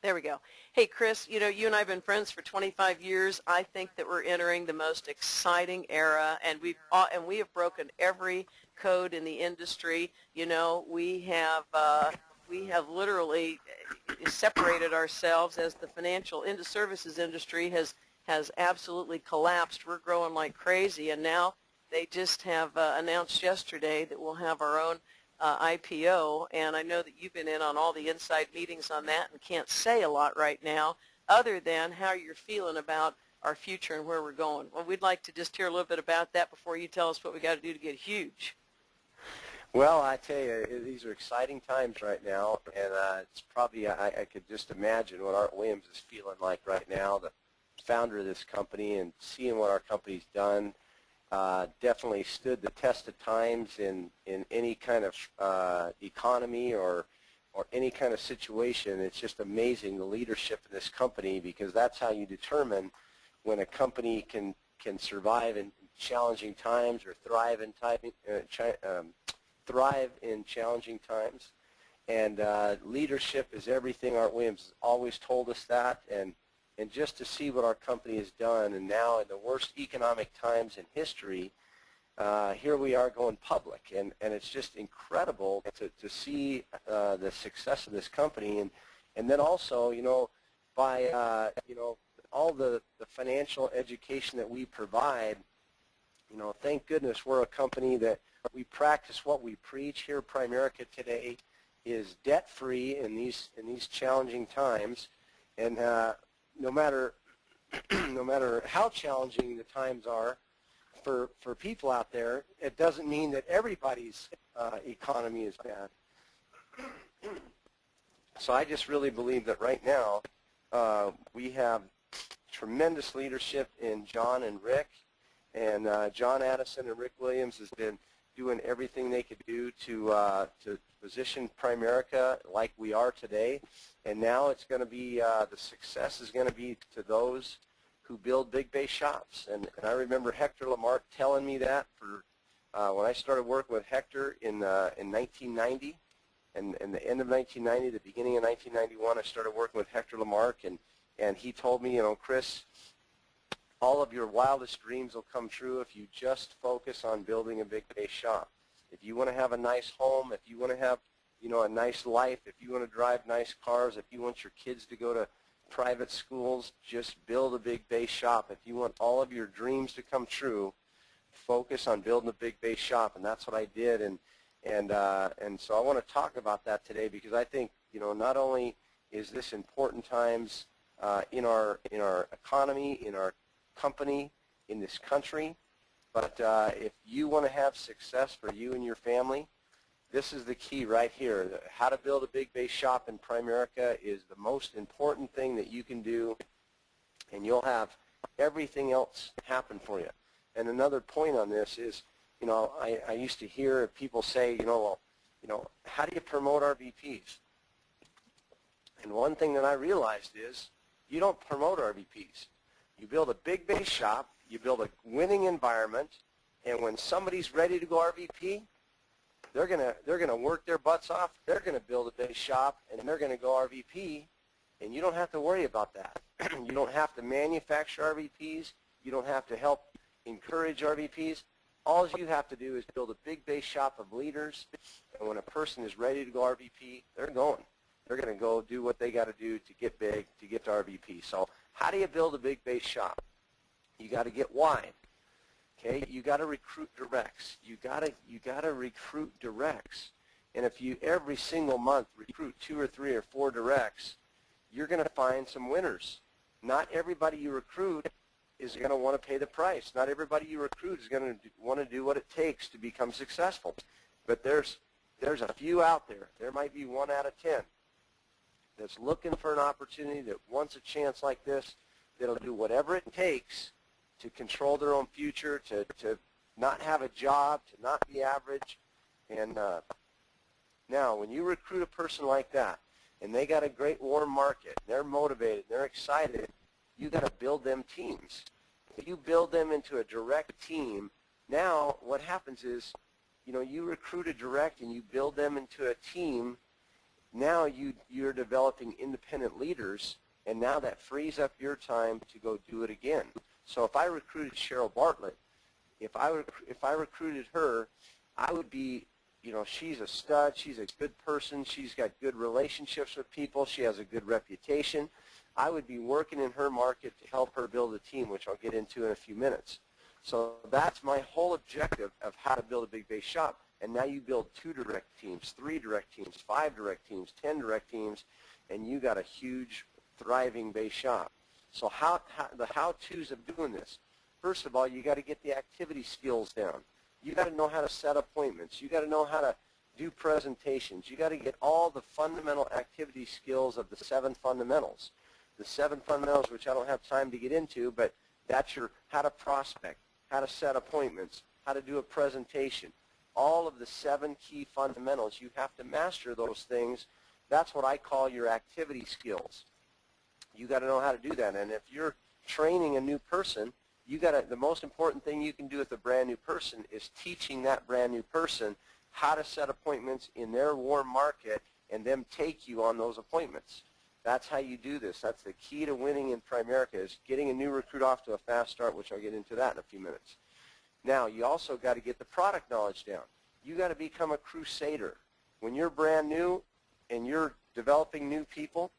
There we go. Hey, Chris, you and I have been friends for 25 years. I think that we're entering the most exciting era, and we have broken every code in the industry. We have literally separated ourselves as the financial services industry has absolutely collapsed. We're growing like crazy, and now they just have announced yesterday that we'll have our own IPO, and I know that you've been in on all the inside meetings on that and can't say a lot right now other than how you're feeling about our future and where we're going. Well, we'd like to just hear a little bit about that before you tell us what we got to do to get huge. Well, I tell you, these are exciting times right now, and it's probably, I could just imagine what Art Williams is feeling like right now, the founder of this company, and seeing what our company's done. Definitely stood the test of times in any kind of economy or any kind of situation. It's just amazing the leadership in this company, because that's how you determine when a company can survive in challenging times or thrive in challenging times. And leadership is everything. Art Williams has always told us that, and just to see what our company has done, and now in the worst economic times in history, here we are going public, and it's just incredible to see the success of this company, and then also, by all the financial education that we provide, thank goodness we're a company that we practice what we preach. Here, Primerica today is debt-free in these challenging times, and no matter how challenging the times are for people out there, it doesn't mean that everybody's economy is bad. So I just really believe that right now we have tremendous leadership in John and Rick, and John Addison and Rick Williams has been doing everything they could do to position Primerica like we are today. And now it's going to be, the success is going to be to those who build big base shops. And I remember Hector Lamarck telling me that when I started working with Hector in 1990, and the end of 1990, the beginning of 1991, I started working with Hector Lamarck, and he told me, Chris, all of your wildest dreams will come true if you just focus on building a big base shop. If you want to have a nice home, if you want to have a nice life, if you want to drive nice cars, if you want your kids to go to private schools, just build a big base shop. If you want all of your dreams to come true, focus on building a big base shop, and that's what I did. And so I want to talk about that today, because I think not only is this important times in our economy, in our company, in this country, but if you want to have success for you and your family, this is the key right here. How to build a big base shop in Primerica is the most important thing that you can do, and you'll have everything else happen for you. And another point on this is, I used to hear people say, how do you promote RVPs? And one thing that I realized is you don't promote RVPs. You build a big base shop, you build a winning environment, and when somebody's ready to go RVP, they're gonna work their butts off. They're gonna build a base shop, and they're gonna go RVP, and you don't have to worry about that. You don't have to manufacture RVPs. You don't have to help encourage RVPs. All you have to do is build a big base shop of leaders, and when a person is ready to go RVP, they're going. They're going to go do what they got to do to get big, to get to RVP. So how do you build a big base shop? You got to get wide. Okay, you got to recruit directs. You got to recruit directs. And if you every single month recruit 2 or 3 or 4 directs, you're going to find some winners. Not everybody you recruit is going to want to pay the price. Not everybody you recruit is going to want to do what it takes to become successful. But there's a few out there. There might be 1 out of 10 that's looking for an opportunity, that wants a chance like this, that'll do whatever it takes to control their own future, to not have a job, to not be average. And now, when you recruit a person like that, and they got a great warm market, they're motivated, they're excited, you got to build them teams. If you build them into a direct team, now what happens is, you recruit a direct and you build them into a team, now you're developing independent leaders, and now that frees up your time to go do it again. So if I recruited Cheryl Bartlett, if I recruited her, I would be, she's a stud, she's a good person, she's got good relationships with people, she has a good reputation. I would be working in her market to help her build a team, which I'll get into in a few minutes. So that's my whole objective of how to build a big base shop. And now you build 2 direct teams, 3 direct teams, 5 direct teams, 10 direct teams, and you got a huge, thriving base shop. So the how-tos of doing this. First of all, you got to get the activity skills down. You got to know how to set appointments. You got to know how to do presentations. You got to get all the fundamental activity skills of the 7 fundamentals. The 7 fundamentals, which I don't have time to get into, but that's your how to prospect, how to set appointments, how to do a presentation. All of the 7 key fundamentals, you have to master those things. That's what I call your activity skills. You got to know how to do that. And if you're training a new person, the most important thing you can do with a brand new person is teaching that brand new person how to set appointments in their warm market and them take you on those appointments. That's how you do this. That's the key to winning in Primerica, is getting a new recruit off to a fast start, which I'll get into that in a few minutes. Now, you also got to get the product knowledge down. You got to become a crusader. When you're brand new and you're developing new people,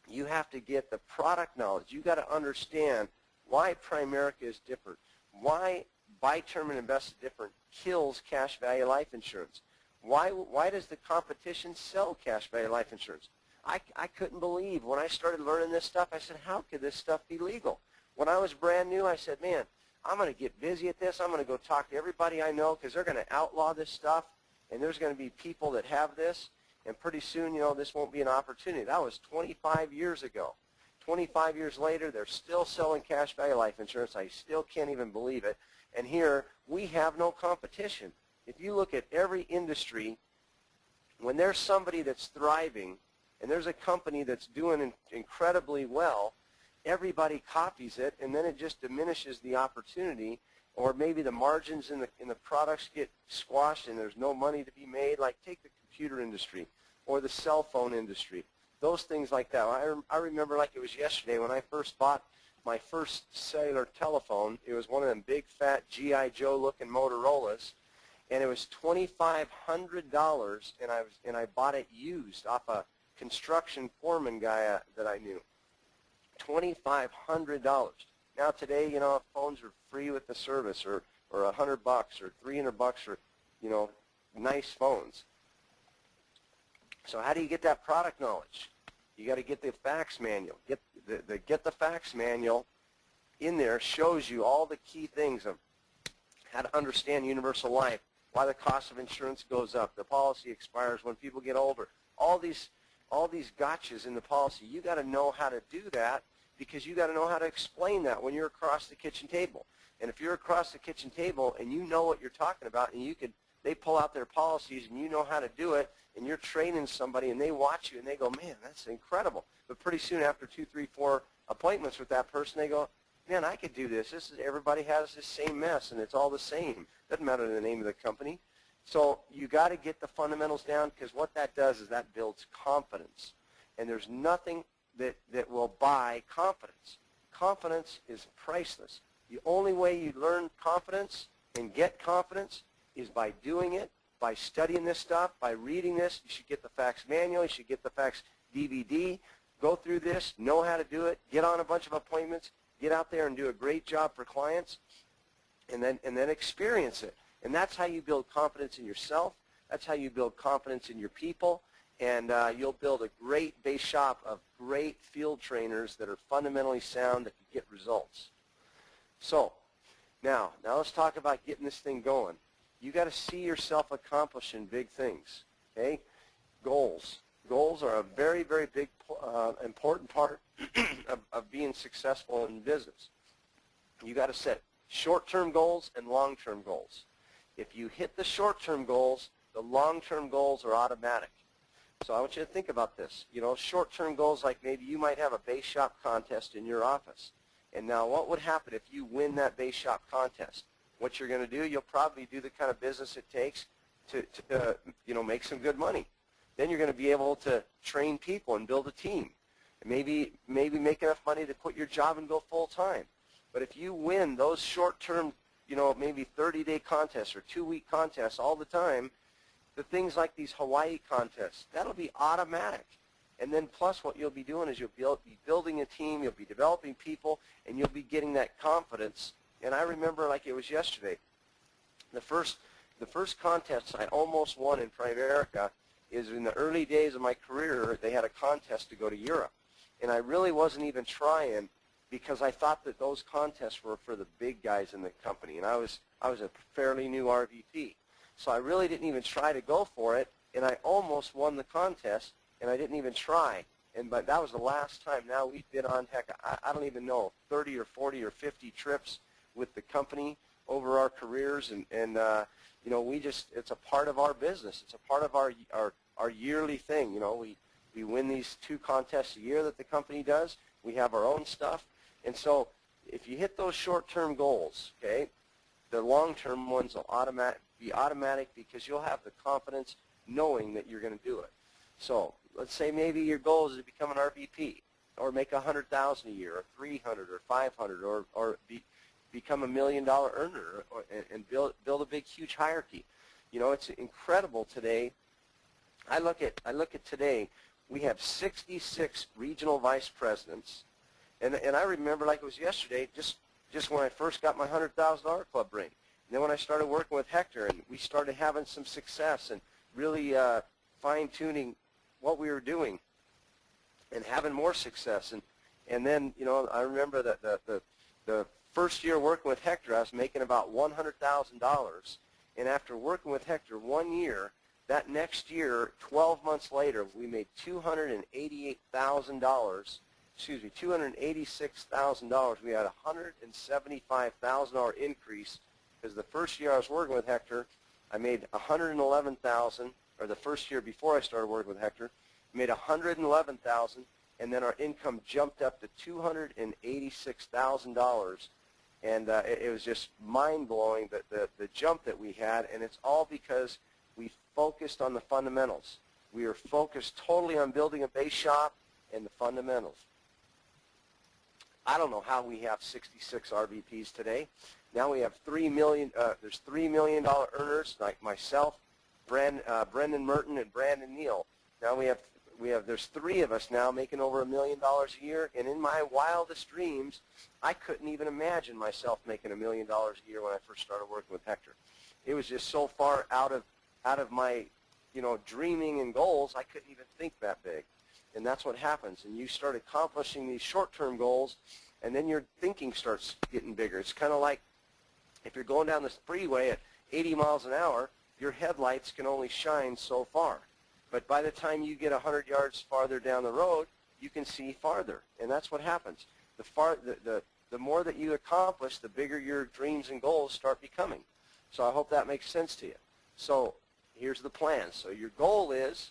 you have to get the product knowledge. You got to understand why Primerica is different, why Buy Term and Invest is different kills cash value life insurance. Why does the competition sell cash value life insurance? I couldn't believe when I started learning this stuff. I said, how could this stuff be legal? When I was brand new, I said, man, I'm going to get busy at this. I'm going to go talk to everybody I know because they're going to outlaw this stuff, and there's going to be people that have this, and pretty soon, this won't be an opportunity. That was 25 years ago. 25 years later, they're still selling cash value life insurance. I still can't even believe it. And here, we have no competition. If you look at every industry, when there's somebody that's thriving and there's a company that's doing incredibly well, everybody copies it, and then it just diminishes the opportunity, or maybe the margins in the products get squashed and there's no money to be made. Like take the computer industry or the cell phone industry, those things like that. I remember like it was yesterday when I first bought my first cellular telephone. It was one of them big fat G.I. Joe looking Motorola's, and it was $2,500, and I bought it used off a construction foreman guy that I knew. $2,500. Now today, phones are free with the service, or $100 or $300 or nice phones. So how do you get that product knowledge? You got to get the fax manual. Get the fax manual in there shows you all the key things of how to understand universal life, why the cost of insurance goes up, the policy expires when people get older. All these gotchas in the policy. You got to know how to do that, because you got to know how to explain that when you're across the kitchen table. And if you're across the kitchen table and you know what you're talking about, and they pull out their policies and you know how to do it, and you're training somebody and they watch you and they go, man, that's incredible. But pretty soon after 2, 3, 4 appointments with that person, they go, man, I could do this. Everybody has this same mess and it's all the same. Doesn't matter the name of the company. So you got to get the fundamentals down, because what that does is that builds confidence. And there's nothing that will buy confidence. Confidence is priceless. The only way you learn confidence and get confidence is by doing it, by studying this stuff, by reading this. You should get the fax manual. You should get the fax DVD. Go through this, know how to do it, get on a bunch of appointments, get out there and do a great job for clients, and then experience it. And that's how you build confidence in yourself. That's how you build confidence in your people. And you'll build a great base shop of great field trainers that are fundamentally sound that can get results. So now let's talk about getting this thing going. You got to see yourself accomplishing big things. Okay, goals. Goals are a very, very big, important part of being successful in business. You got to set short-term goals and long-term goals. If you hit the short-term goals, the long-term goals are automatic. So I want you to think about this. Short-term goals, like maybe you might have a base shop contest in your office. And now what would happen if you win that base shop contest? What you're going to do, you'll probably do the kind of business it takes to make some good money. then you're going to be able to train people and build a team. And maybe make enough money to quit your job and go full time. But if you win those short-term, maybe 30-day contests or 2-week contests all the time, the things like these Hawaii contests, that'll be automatic. And then plus what you'll be doing is you'll be building a team, you'll be developing people, and you'll be getting that confidence. And I remember like it was yesterday, the first contest I almost won in Primerica is in the early days of my career. They had a contest to go to Europe. And I really wasn't even trying because I thought that those contests were for the big guys in the company. And I was a fairly new RVP. So I really didn't even try to go for it, and I almost won the contest, and I didn't even try. But that was the last time. Now we've been on, heck, I don't even know, 30 or 40 or 50 trips with the company over our careers, and it's a part of our business. It's a part of our yearly thing. We win these 2 contests a year that the company does. We have our own stuff. And so if you hit those short-term goals, okay, the long-term ones will be automatic because you'll have the confidence knowing that you're going to do it. So let's say maybe your goal is to become an RVP or make $100,000 a year or $300 or $500 or become $1 million earner and build a big, huge hierarchy. It's incredible today. I look at today. We have 66 regional vice presidents, and I remember like it was yesterday, just when I first got my $100,000 club ring. And then when I started working with Hector, and we started having some success and really fine-tuning what we were doing and having more success. And then, I remember that the first year working with Hector, I was making about $100,000. And after working with Hector 1 year, that next year, 12 months later, we made $286,000. We had a $175,000 increase because the first year I was working with Hector, I made $111,000, or the first year before I started working with Hector, I made $111,000, and then our income jumped up to $286,000. And it was just mind-blowing, the jump that we had, and it's all because we focused on the fundamentals. We are focused totally on building a base shop and the fundamentals. I don't know how we have 66 RVPs today. Now we have $3 million. There's $3 million earners like myself, Brendan Merton, and Brandon Neal. Now there's 3 of us now making over $1 million a year. And in my wildest dreams, I couldn't even imagine myself making $1 million a year when I first started working with Hector. It was just so far out of my, dreaming and goals, I couldn't even think that big. And that's what happens. And you start accomplishing these short-term goals, and then your thinking starts getting bigger. It's kind of like if you're going down the freeway at 80 miles an hour, your headlights can only shine so far. But by the time you get 100 yards farther down the road, you can see farther. And that's what happens. The more that you accomplish, the bigger your dreams and goals start becoming. So I hope that makes sense to you. So here's the plan. So your goal is,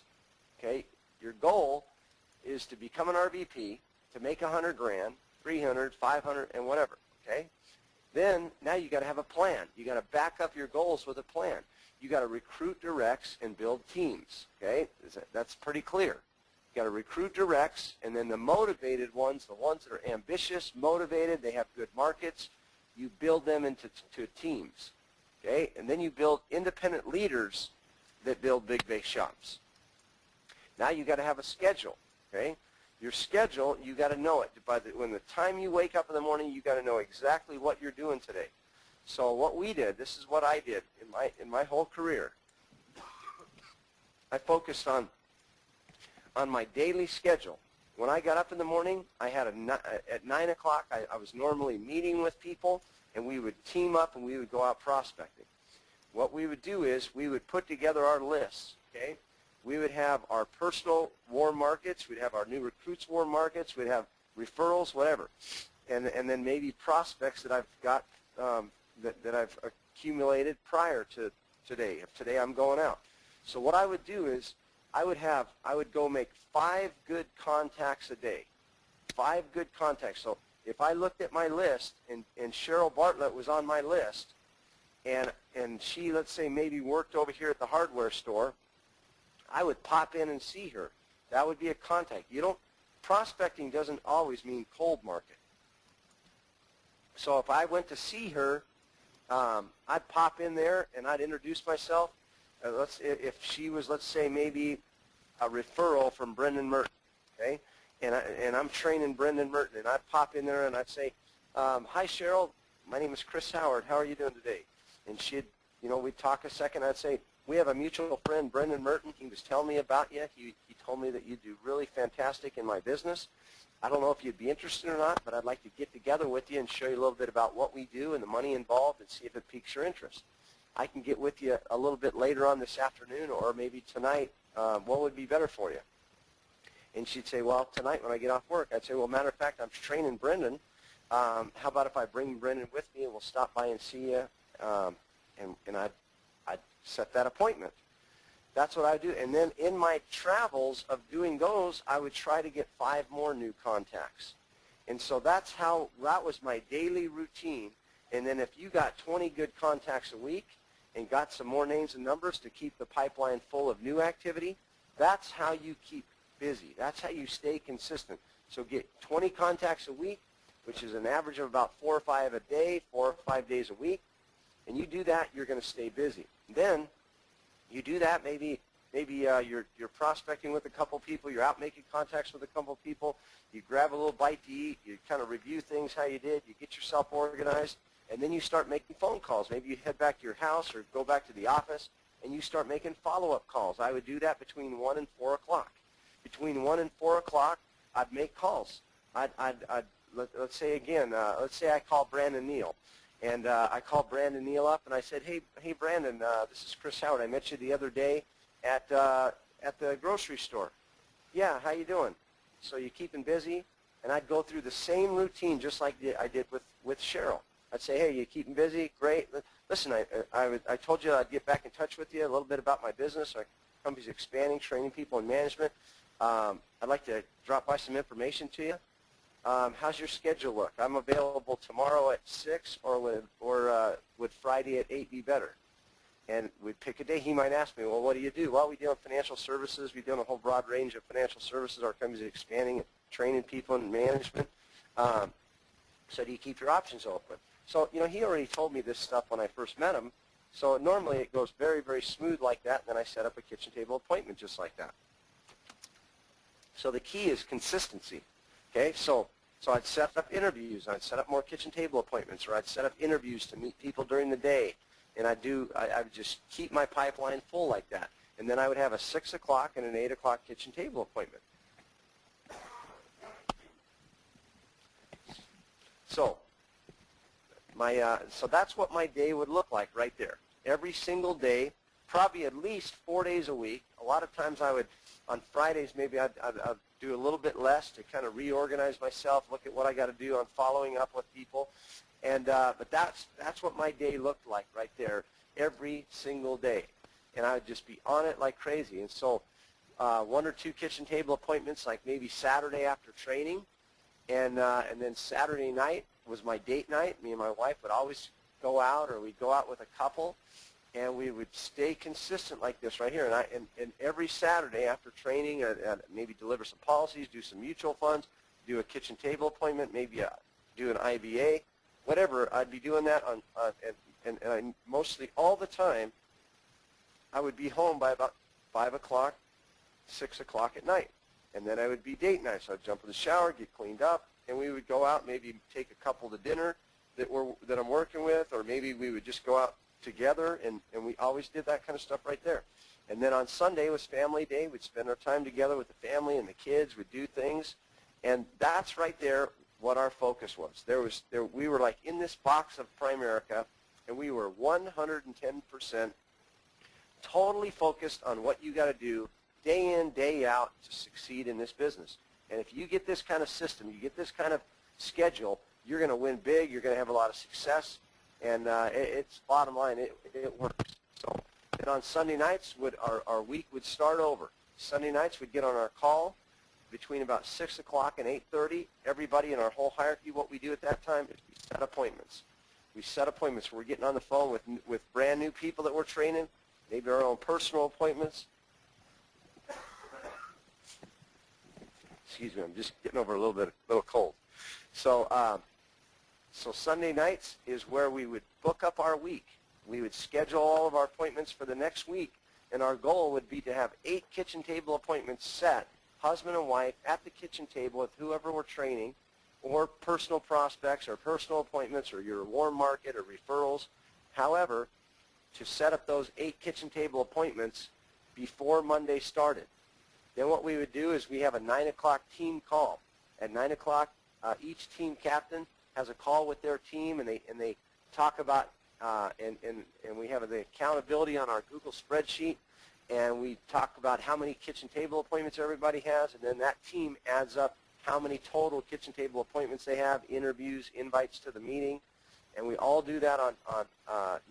to become an RVP, to make $100,000, $300,000, $500,000, and whatever. Okay. Then now you got to have a plan. You got to back up your goals with a plan. You got to recruit directs and build teams. Okay, that's pretty clear. You got to recruit directs, and then the motivated ones, the ones that are ambitious, motivated, they have good markets. You build them into teams. Okay, and then you build independent leaders that build big base shops. Now you got to have a schedule. Okay, your schedule, you got to know it. When the time you wake up in the morning, you got to know exactly what you're doing today. So what we did, this is what I did in my whole career. I focused on my daily schedule. When I got up in the morning, I had at 9 o'clock, I was normally meeting with people, and we would team up and we would go out prospecting. What we would do is we would put together our lists. Okay, we would have our personal warm markets, we'd have our new recruits warm markets, we'd have referrals, whatever, and then maybe prospects that I've got that I've accumulated prior to today. If today I'm going out, so what I would do is I would go make 5 good contacts a day, 5 good contacts. So if I looked at my list and Cheryl Bartlett was on my list, and she, let's say, maybe worked over here at the hardware store, I would pop in and see her. That would be a contact. Prospecting doesn't always mean cold market. So if I went to see her, I'd pop in there and I'd introduce myself. If she was, let's say, maybe a referral from Brendan Merton, okay? And I'm training Brendan Merton, and I'd pop in there and I'd say, hi, Cheryl, my name is Chris Howard. How are you doing today? And we'd talk a second. I'd say, we have a mutual friend, Brendan Merton. He was telling me about you. He told me that you do really fantastic in my business. I don't know if you'd be interested or not, but I'd like to get together with you and show you a little bit about what we do and the money involved and see if it piques your interest. I can get with you a little bit later on this afternoon or maybe tonight. What would be better for you? And she'd say, well, tonight when I get off work. I'd say, well, matter of fact, I'm training Brendan. How about if I bring Brendan with me and we'll stop by and see you, and I'd set that appointment. That's what I do. And then in my travels of doing those, I would try to get 5 more new contacts. And so that was my daily routine. And then if you got 20 good contacts a week and got some more names and numbers to keep the pipeline full of new activity, that's how you keep busy. That's how you stay consistent. So get 20 contacts a week, which is an average of about 4 or 5 a day, 4 or 5 days a week. And you do that, you're going to stay busy. Then you do that, maybe you're prospecting with a couple people, you're out making contacts with a couple people, you grab a little bite to eat, you kind of review things how you did, you get yourself organized, and then you start making phone calls. Maybe you head back to your house or go back to the office, and you start making follow-up calls. I would do that between 1 and 4 o'clock. Between 1 and 4 o'clock, I'd make calls. Let's say I call Brandon Neal. And I called Brandon Neal up, and I said, hey, Brandon, this is Chris Howard. I met you the other day at the grocery store. Yeah, how you doing? So you keeping busy? And I'd go through the same routine just like I did with Cheryl. I'd say, hey, you keeping busy? Great. Listen, I told you I'd get back in touch with you a little bit about my business. Our company's expanding, training people in management. I'd like to drop by some information to you. How's your schedule look? I'm available tomorrow at 6, or would Friday at 8 be better? And we'd pick a day. He might ask me, well, what do you do? Well, we deal in financial services. We deal in a whole broad range of financial services. Our company's expanding, training people in management. So do you keep your options open? So, he already told me this stuff when I first met him. So normally it goes very, very smooth like that, and then I set up a kitchen table appointment just like that. So the key is consistency. Okay, so I'd set up interviews, I'd set up more kitchen table appointments, or I'd set up interviews to meet people during the day, and I would just keep my pipeline full like that. And then I would have a 6 o'clock and an 8 o'clock kitchen table appointment. So so that's what my day would look like right there. Every single day, probably at least 4 days a week. A lot of times on Fridays, maybe I'd do a little bit less to kind of reorganize myself, look at what I got to do on following up with people. And but that's what my day looked like right there every single day. And I would just be on it like crazy. And so 1 or 2 kitchen table appointments, like maybe Saturday after training, and then Saturday night was my date night. Me and my wife would always go out, or we'd go out with a couple, and we would stay consistent like this right here. And every Saturday after training, I'd maybe deliver some policies, do some mutual funds, do a kitchen table appointment, maybe do an IBA, whatever. I'd be doing that and I mostly all the time. I would be home by about 5 o'clock, 6 o'clock at night. And then I would be date night. So I'd jump in the shower, get cleaned up, and we would go out, maybe take a couple to dinner that I'm working with, or maybe we would just go out together, and we always did that kind of stuff right there. And then on Sunday was family day. We'd spend our time together with the family and the kids. We'd do things. And that's right there what our focus was. We were like in this box of Primerica, and we were 110% totally focused on what you got to do day in, day out to succeed in this business. And if you get this kind of system, you get this kind of schedule, you're going to win big, you're going to have a lot of success, and it's bottom line, it works. So then on Sunday nights, our week would start over. Sunday nights, we'd get on our call between about 6 o'clock and 8:30. Everybody in our whole hierarchy, what we do at that time is we set appointments. We set appointments. We're getting on the phone with brand new people that we're training, maybe our own personal appointments. Excuse me, I'm just getting over a little cold. So, so Sunday nights is where we would book up our week. We would schedule all of our appointments for the next week, and our goal would be to have 8 kitchen table appointments set, husband and wife, at the kitchen table with whoever we're training, or personal prospects, or personal appointments, or your warm market, or referrals. However, to set up those 8 kitchen table appointments before Monday started. Then what we would do is we have a 9 o'clock team call. At 9 o'clock, each team captain has a call with their team, and they talk about, and we have the accountability on our Google spreadsheet, and we talk about how many kitchen table appointments everybody has, and then that team adds up how many total kitchen table appointments they have, interviews, invites to the meeting, and we all do that on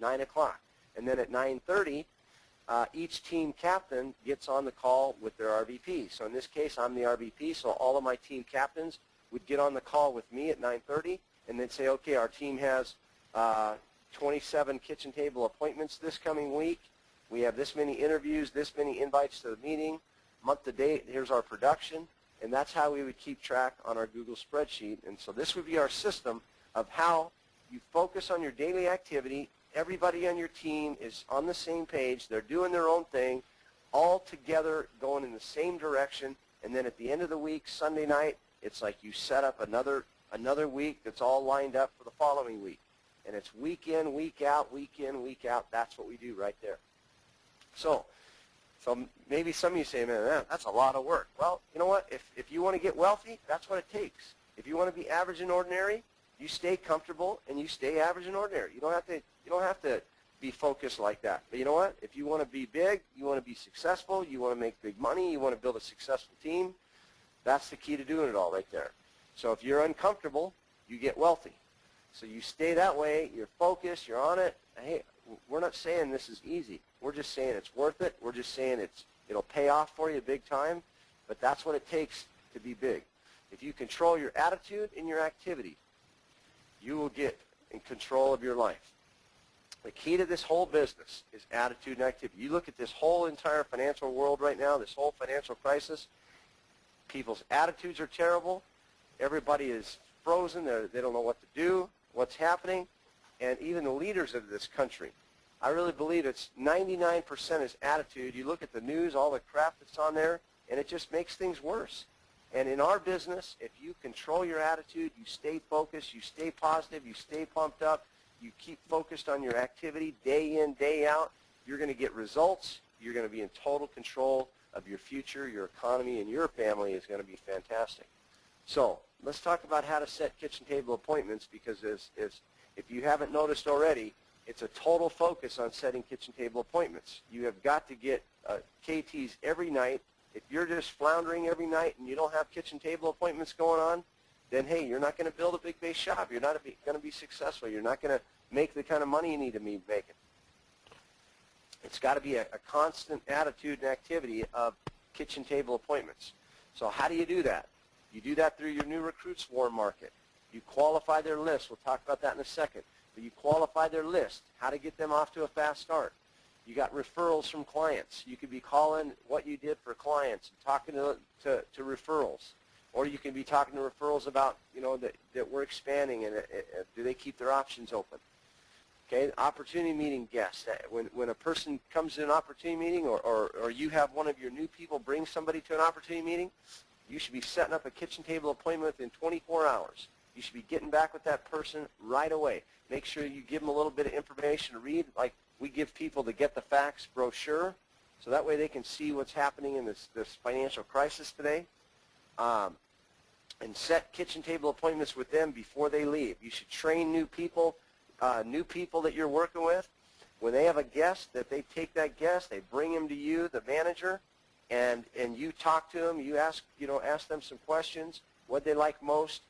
9 o'clock. And then at 9:30, each team captain gets on the call with their RVP. So in this case, I'm the RVP, so all of my team captains would get on the call with me at 9:30 and then say, okay, our team has 27 kitchen table appointments this coming week. We have this many interviews, this many invites to the meeting, month to date, here's our production, and that's how we would keep track on our Google spreadsheet. And so this would be our system of how you focus on your daily activity. Everybody on your team is on the same page. They're doing their own thing, all together going in the same direction. And then at the end of the week, Sunday night, it's like you set up another week that's all lined up for the following week. And it's week in, week out, week in, week out. That's what we do right there. So maybe some of you say, man, that's a lot of work. Well, you know what? If you want to get wealthy, that's what it takes. If you want to be average and ordinary, you stay comfortable and you stay average and ordinary. You don't have to be focused like that. But you know what? If you want to be big, you want to be successful, you want to make big money, you want to build a successful team, that's the key to doing it all right there. So if you're uncomfortable, you get wealthy. So you stay that way, you're focused, you're on it. Hey, we're not saying this is easy. We're just saying it's worth it. We're just saying it'll pay off for you big time, but that's what it takes to be big. If you control your attitude and your activity, you will get in control of your life. The key to this whole business is attitude and activity. You look at this whole entire financial world right now, this whole financial crisis, people's attitudes are terrible. Everybody is frozen. They don't know what to do, what's happening, and even the leaders of this country. I really believe it's 99% is attitude. You look at the news, all the crap that's on there, and it just makes things worse. And in our business, if you control your attitude, you stay focused, you stay positive, you stay pumped up, you keep focused on your activity day in, day out, you're going to get results. You're going to be in total control of your future, your economy, and your family is going to be fantastic. So let's talk about how to set kitchen table appointments, because if you haven't noticed already, it's a total focus on setting kitchen table appointments. You have got to get KTs every night. If you're just floundering every night and you don't have kitchen table appointments going on, then, hey, you're not going to build a big base shop. You're not going to be successful. You're not going to make the kind of money you need to be making. It's got to be a constant attitude and activity of kitchen table appointments. So how do you do that? You do that through your new recruits warm market. You qualify their list. We'll talk about that in a second. But you qualify their list, how to get them off to a fast start. You got referrals from clients. You could be calling what you did for clients and talking to referrals. Or you can be talking to referrals about, that we're expanding and do they keep their options open. Okay, opportunity meeting guests. When a person comes to an opportunity meeting or you have one of your new people bring somebody to an opportunity meeting, you should be setting up a kitchen table appointment within 24 hours. You should be getting back with that person right away. Make sure you give them a little bit of information to read, like we give people the Get the Facts brochure, so that way they can see what's happening in this financial crisis today. And set kitchen table appointments with them before they leave. You should train new people that you're working with. When they have a guest, that they take that guest, they bring him to you, the manager, and you talk to them. You ask them some questions. What they like most.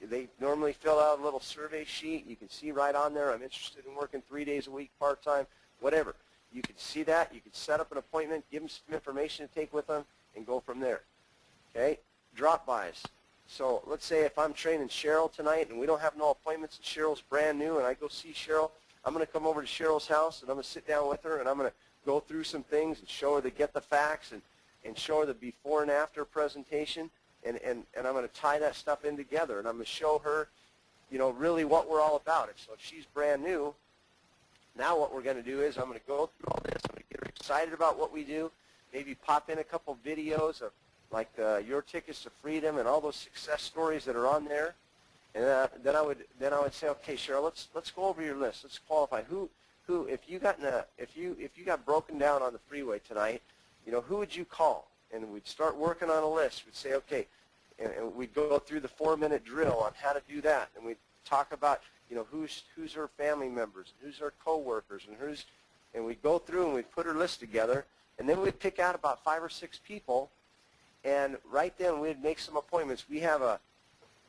They normally fill out a little survey sheet. You can see right on there, I'm interested in working 3 days a week, part-time, whatever. You can see that. You can set up an appointment, give them some information to take with them, and go from there. Okay? Drop-bys. So let's say if I'm training Cheryl tonight and we don't have no appointments and Cheryl's brand new and I go see Cheryl, I'm going to come over to Cheryl's house and I'm going to sit down with her and I'm going to go through some things and show her the Get the Facts and show her the before and after presentation. and I'm going to tie that stuff in together, and I'm going to show her, really what we're all about. And so if she's brand new, now what we're going to do is I'm going to go through all this. I'm going to get her excited about what we do, maybe pop in a couple videos of like Your Tickets to Freedom and all those success stories that are on there. And then I would say, okay, Cheryl, let's go over your list. Let's qualify who if you got broken down on the freeway tonight, who would you call? And we'd start working on a list. We'd say, okay, and we'd go through the 4-minute drill on how to do that, and we'd talk about who's her family members, and who's her coworkers, and we'd go through and we'd put her list together, and then we'd pick out about 5 or 6 people, and right then we'd make some appointments. We have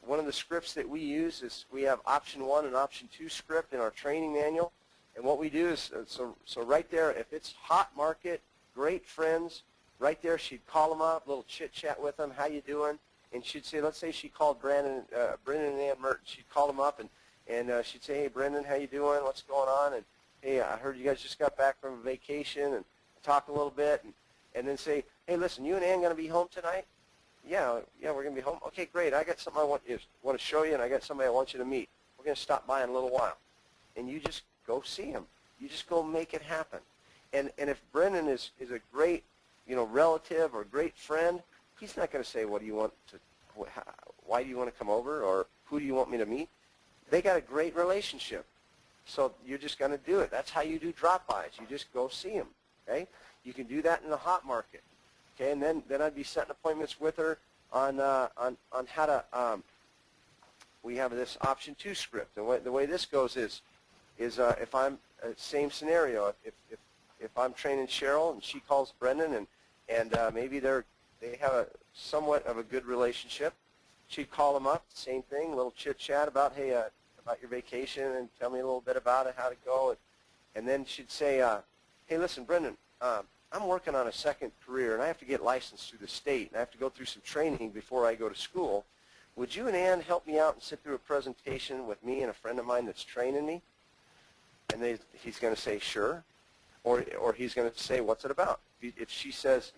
one of the scripts that we use is we have option 1 and option 2 script in our training manual. And what we do is, so right there, if it's hot market, great friends, right there she'd call them up, a little chit-chat with them, how you doing? And she'd say, let's say she called Brendan and Ann Merton. She'd call them up, and she'd say, hey, Brendan, how you doing? What's going on? And, hey, I heard you guys just got back from vacation, and talk a little bit, and then say, hey, listen, you and Ann going to be home tonight? Yeah, we're going to be home. Okay, great. I got something I want to show you, and I got somebody I want you to meet. We're going to stop by in a little while. And you just go see him. You just go make it happen. And if Brendan is a great, relative or great friend, he's not going to say, what do you want to, why do you want to come over, or who do you want me to meet? They got a great relationship. So you're just going to do it. That's how you do drop-bys. You just go see him. Okay? You can do that in the hot market. Okay, and then I'd be setting appointments with her on how to. We have this option 2 script. The way this goes is if I'm same scenario. If I'm training Cheryl and she calls Brendan and maybe they have somewhat of a good relationship, she'd call him up. Same thing, a little chit chat about about your vacation and tell me a little bit about it, how to go, and then she'd say, hey, listen, Brendan. I'm working on a second career, and I have to get licensed through the state, and I have to go through some training before I go to school. Would you and Ann help me out and sit through a presentation with me and a friend of mine that's training me? And he's going to say, sure, or he's going to say, what's it about? If he says,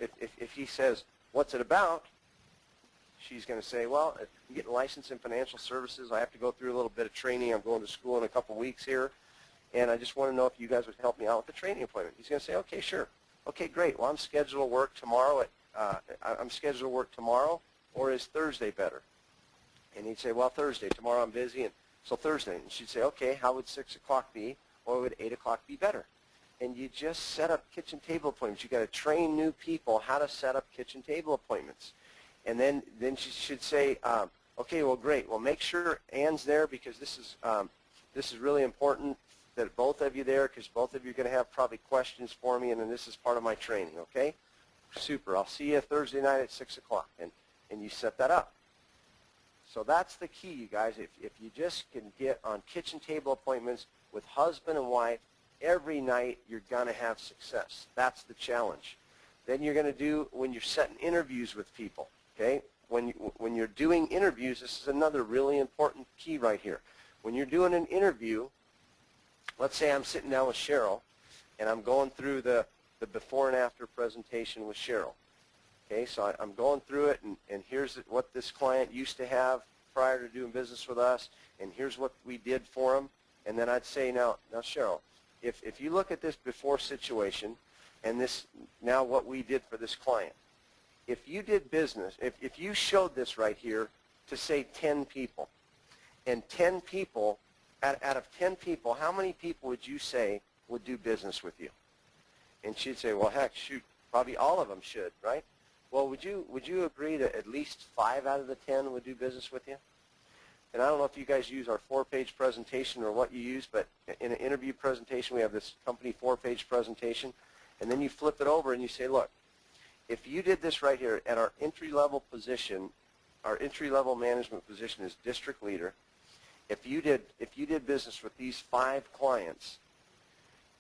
what's it about, she's going to say, well, I'm getting licensed in financial services. I have to go through a little bit of training. I'm going to school in a couple weeks here, and I just want to know if you guys would help me out with the training appointment. He's going to say, okay, sure. Okay, great. Well, I'm scheduled to work tomorrow. I'm scheduled to work tomorrow, or is Thursday better? And he'd say, well, Thursday. Tomorrow I'm busy, and so Thursday. And she'd say, okay, how would 6 o'clock be, or would 8 o'clock be better? And you just set up kitchen table appointments. You got to train new people how to set up kitchen table appointments. And then she should say, okay, well, great. Well, make sure Ann's there because this is really important that both of you there because both of you are going to have probably questions for me, and then this is part of my training, okay? Super. I'll see you Thursday night at 6 o'clock, and you set that up. So that's the key, you guys. If you just can get on kitchen table appointments with husband and wife every night, you're going to have success. That's the challenge. Then you're going to do when you're setting interviews with people, okay? When you're doing interviews, this is another really important key right here. When you're doing an interview, let's say I'm sitting down with Cheryl, and I'm going through the before and after presentation with Cheryl. Okay, so I'm going through it, and here's what this client used to have prior to doing business with us, and here's what we did for them. And then I'd say, now Cheryl, if you look at this before situation, and this now what we did for this client, if you did business, if you showed this right here to say 10 people, and 10 people, out of 10 people, how many people would you say would do business with you? And she'd say, well, heck, shoot, probably all of them should, right? Well, would you agree that at least 5 out of the 10 would do business with you? And I don't know if you guys use our 4-page presentation or what you use, but in an interview presentation, we have this company 4-page presentation, and then you flip it over and you say, look, if you did this right here at our entry-level position, our entry-level management position is district leader. If you did business with these 5 clients,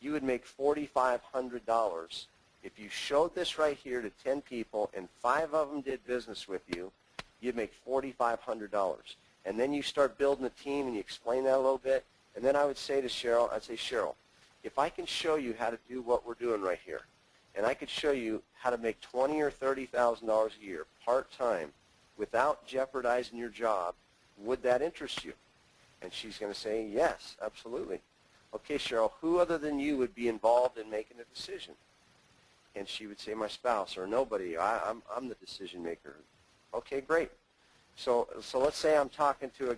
you would make $4,500. If you showed this right here to 10 people and 5 of them did business with you, you'd make $4,500. And then you start building a team and you explain that a little bit. And then I would say to Cheryl, Cheryl, if I can show you how to do what we're doing right here, and I could show you how to make $20,000 or $30,000 a year part-time without jeopardizing your job, would that interest you? And she's going to say, yes, absolutely. Okay, Cheryl, who other than you would be involved in making a decision? And she would say, my spouse, or nobody. I'm the decision maker. Okay, great. So let's say I'm talking to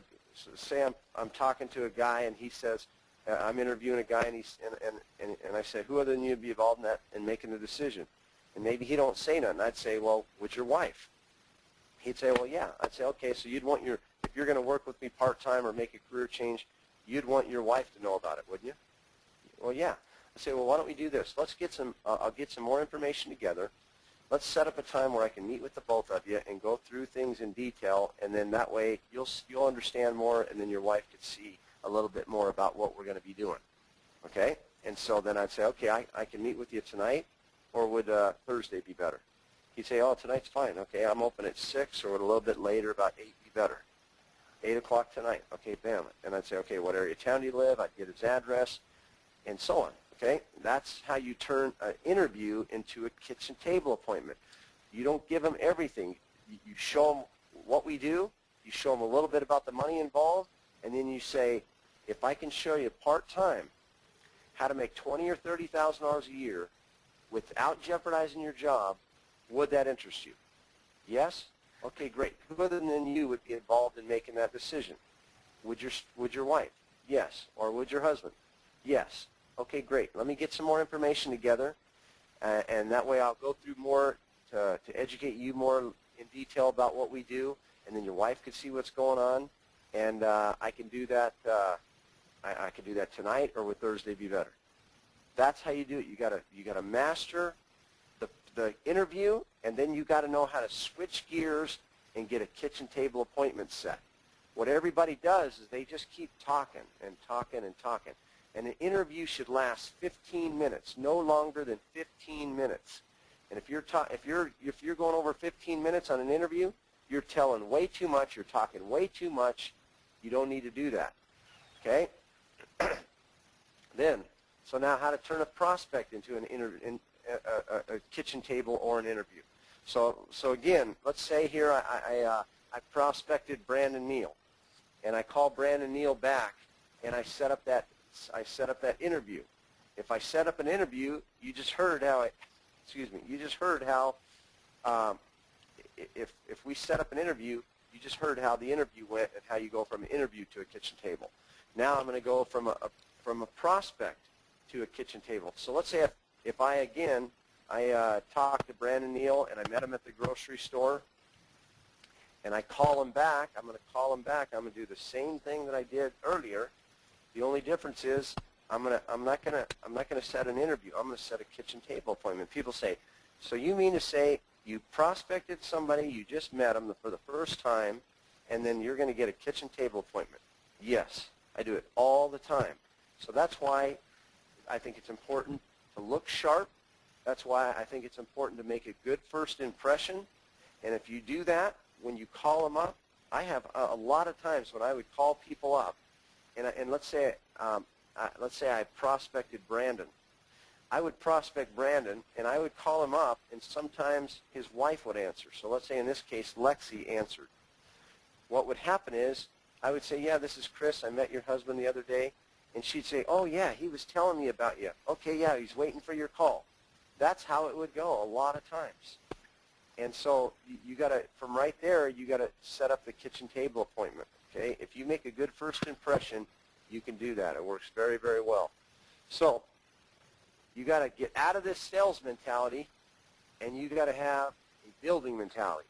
I'm talking to a guy, and he says, I'm interviewing a guy, and I say, who other than you would be involved in that in making the decision? And maybe he don't say nothing. I'd say, well, would your wife? He'd say, well, yeah. I'd say, okay, so you'd want if you're going to work with me part-time or make a career change, you'd want your wife to know about it, wouldn't you? Well, yeah. I say, well, why don't we do this? Let's get I'll get some more information together. Let's set up a time where I can meet with the both of you and go through things in detail, and then that way you'll understand more, and then your wife could see a little bit more about what we're going to be doing. Okay? And so then I'd say, okay, I can meet with you tonight, or would Thursday be better? He'd say, oh, tonight's fine. Okay, I'm open at 6, or would a little bit later, about 8 be better? 8 o'clock tonight. Okay, bam. And I'd say, okay, what area of town do you live? I'd get his address, and so on. Okay, that's how you turn an interview into a kitchen table appointment. You don't give them everything. You show them what we do. You show them a little bit about the money involved, and then you say, if I can show you part-time how to make $20,000 or $30,000 a year without jeopardizing your job, would that interest you? Yes? Okay, great. Who other than you would be involved in making that decision? Would your wife? Yes. Or would your husband? Yes. Okay, great. Let me get some more information together, and that way I'll go through more to educate you more in detail about what we do, and then your wife could see what's going on, and I can do that. I can do that tonight, or would Thursday be better? That's how you do it. You gotta master the interview, and then you got to know how to switch gears and get a kitchen table appointment set. What everybody does is they just keep talking and talking and talking. And an interview should last 15 minutes, no longer than 15 minutes. And if you're going over 15 minutes on an interview, you're telling way too much, you're talking way too much. You don't need to do that. Okay? So now how to turn a prospect into a kitchen table or an interview. So again, let's say here I prospected Brandon Neal, and I call Brandon Neal back, and I set up that interview. If I set up an interview, you just heard how if we set up an interview, you just heard how the interview went and how you go from an interview to a kitchen table. Now I'm going to go from a prospect to a kitchen table. So let's say if I talked to Brandon Neal and I met him at the grocery store, and I call him back, I'm going to call him back. I'm going to do the same thing that I did earlier. The only difference is I'm not going to set an interview. I'm going to set a kitchen table appointment. People say, so you mean to say you prospected somebody, you just met them for the first time, and then you're going to get a kitchen table appointment? Yes, I do it all the time. So that's why I think it's important to look sharp. That's why I think it's important to make a good first impression. And if you do that, when you call them up, I have a lot of times when I would call people up, and let's say I prospected Brandon. I would prospect Brandon, and I would call him up, and sometimes his wife would answer. So let's say in this case, Lexi answered. What would happen is I would say, yeah, this is Chris. I met your husband the other day. And she'd say, oh, yeah, he was telling me about you. Okay, yeah, he's waiting for your call. That's how it would go a lot of times. And so you got to, from right there, you got to set up the kitchen table appointment. Okay, if you make a good first impression, you can do that. It works very, very well. So you got to get out of this sales mentality, and you got to have a building mentality.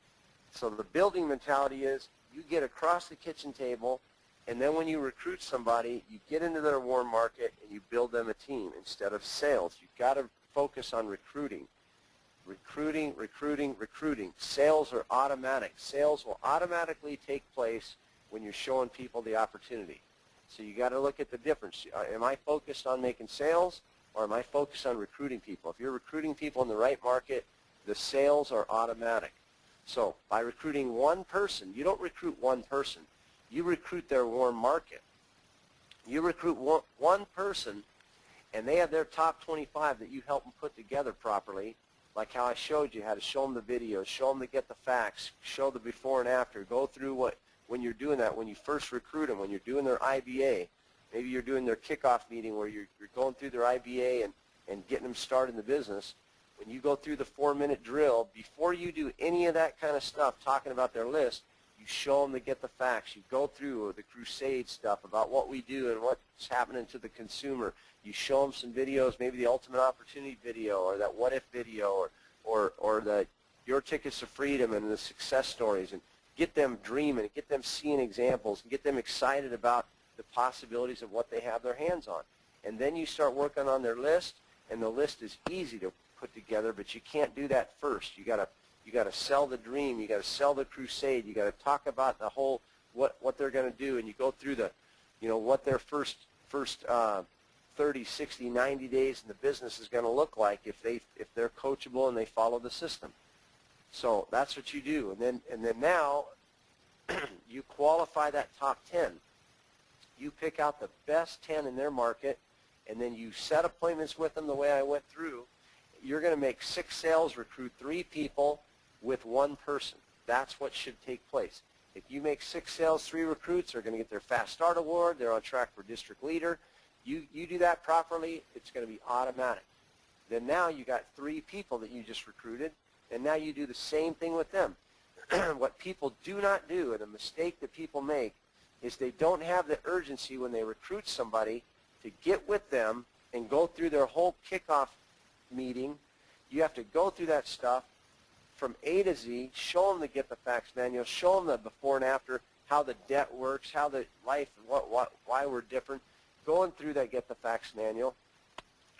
So the building mentality is you get across the kitchen table, and then when you recruit somebody, you get into their warm market and you build them a team instead of sales. You've got to focus on recruiting. Recruiting, recruiting, recruiting. Sales are automatic. Sales will automatically take place when you're showing people the opportunity. So you got to look at the difference. Am I focused on making sales, or am I focused on recruiting people? If you're recruiting people in the right market, the sales are automatic. So by recruiting one person, you don't recruit one person. You recruit their warm market. You recruit one person, and they have their top 25 that you help them put together properly, like how I showed you how to show them the videos, show them to get the facts, show the before and after, go through what, when you're doing that, when you first recruit them, when you're doing their IBA, maybe you're doing their kickoff meeting where you're going through their IBA and getting them started in the business. When you go through the 4-minute drill, before you do any of that kind of stuff, talking about their list, you show them to get the facts. You go through the crusade stuff about what we do and what's happening to the consumer. You show them some videos, maybe the Ultimate Opportunity video or that What If video or the Your Tickets to Freedom and the success stories, and get them dreaming, get them seeing examples, and get them excited about the possibilities of what they have their hands on. And then you start working on their list, and the list is easy to put together, but you can't do that first. You got to sell the dream. You got to sell the crusade. You got to talk about the whole what they're going to do, and you go through the, what their first 30, 60, 90 days in the business is going to look like if they're coachable and they follow the system. So that's what you do, and then now you qualify that top 10. You pick out the best 10 in their market, and then you set appointments with them the way I went through. You're going to make 6 sales, recruit 3 people with 1 person. That's what should take place. If you make 6 sales, 3 recruits, they're going to get their Fast Start Award. They're on track for district leader. You do that properly, it's going to be automatic. Then now you got 3 people that you just recruited, and now you do the same thing with them. What people do not do, and a mistake that people make, is they don't have the urgency when they recruit somebody to get with them and go through their whole kickoff meeting. You have to go through that stuff from A to Z, show them the Get the Facts manual, show them the before and after, how the debt works, how the life, why we're different, going through that Get the Facts manual,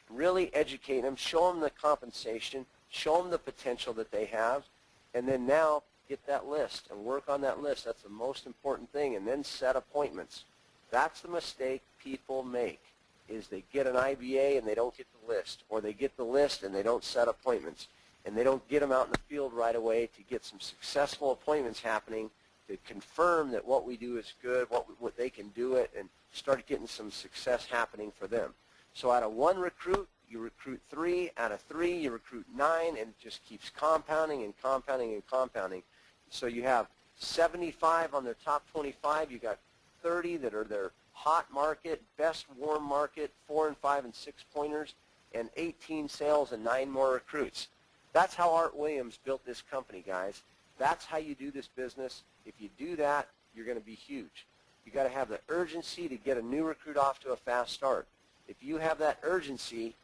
really educate them, show them the compensation, show them the potential that they have, and then now get that list and work on that list. That's the most important thing, and then set appointments. That's the mistake people make, is they get an IBA and they don't get the list, or they get the list and they don't set appointments, and they don't get them out in the field right away to get some successful appointments happening to confirm that what we do is good, what they can do it, and start getting some success happening for them. So out of 1 recruit, you recruit 3. Out of 3, you recruit 9, and it just keeps compounding and compounding and compounding. So you have 75 on their top 25. You got 30 that are their hot market, best warm market, 4 and 5 and 6 pointers, and 18 sales and 9 more recruits. That's how Art Williams built this company, guys. That's how you do this business. If you do that, you're going to be huge. You got to have the urgency to get a new recruit off to a fast start. If you have that urgency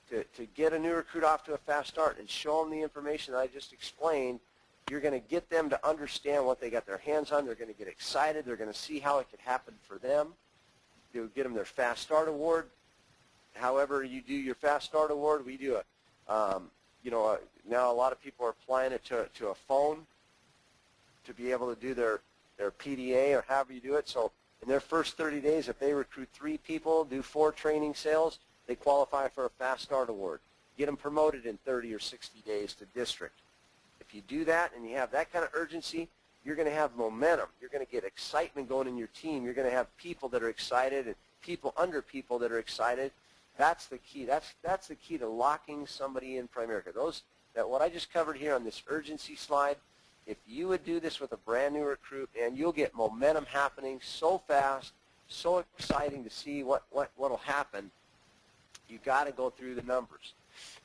to get a new recruit off to a fast start and show them the information that I just explained, you're going to get them to understand what they got their hands on. They're going to get excited. They're going to see how it could happen for them. You'll get them their Fast Start Award. However you do your Fast Start Award, we do now a lot of people are applying it to a phone to be able to do their PDA or however you do it. So in their first 30 days, if they recruit 3 people, do 4 training sales, they qualify for a Fast Start Award. Get them promoted in 30 or 60 days to district. If you do that and you have that kind of urgency, you're going to have momentum. You're going to get excitement going in your team. You're going to have people that are excited and people under people that are excited. That's the key. That's the key to locking somebody in Primerica. What I just covered here on this urgency slide, if you would do this with a brand new recruit, and you'll get momentum happening so fast, so exciting to see what'll happen. You got to go through the numbers.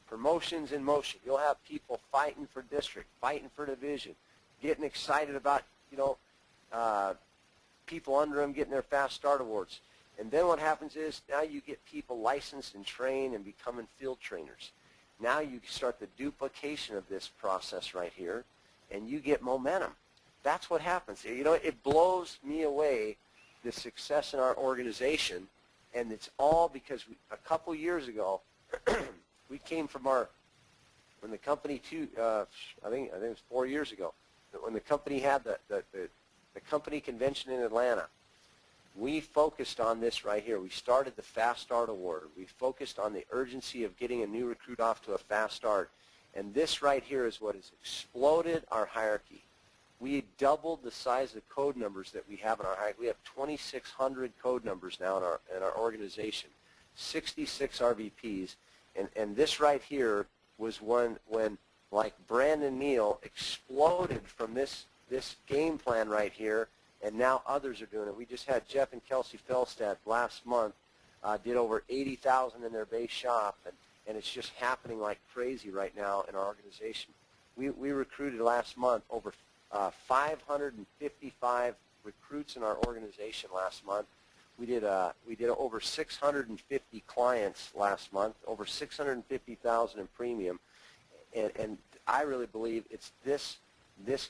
Promotions in motion. You'll have people fighting for district, fighting for division, getting excited about people under them getting their Fast Start Awards. And then what happens is now you get people licensed and trained and becoming field trainers. Now you start the duplication of this process right here, and you get momentum. That's what happens. It blows me away, the success in our organization, and it's all because a couple years ago, we came from when the company I think it was 4 years ago, when the company had the company convention in Atlanta. We focused on this right here. We started the Fast Start Award. We focused on the urgency of getting a new recruit off to a fast start. And this right here is what has exploded our hierarchy. We doubled the size of code numbers that we have in our hierarchy. We have 2,600 code numbers now in our organization, 66 RVPs. And this right here was when like Brandon Neal exploded from this game plan right here, and now others are doing it. We just had Jeff and Kelsey Felstad last month did over 80,000 in their base shop, and it's just happening like crazy right now in our organization. We recruited last month over 555 recruits in our organization last month. We did over 650 clients last month, over 650,000 in premium, and I really believe it's this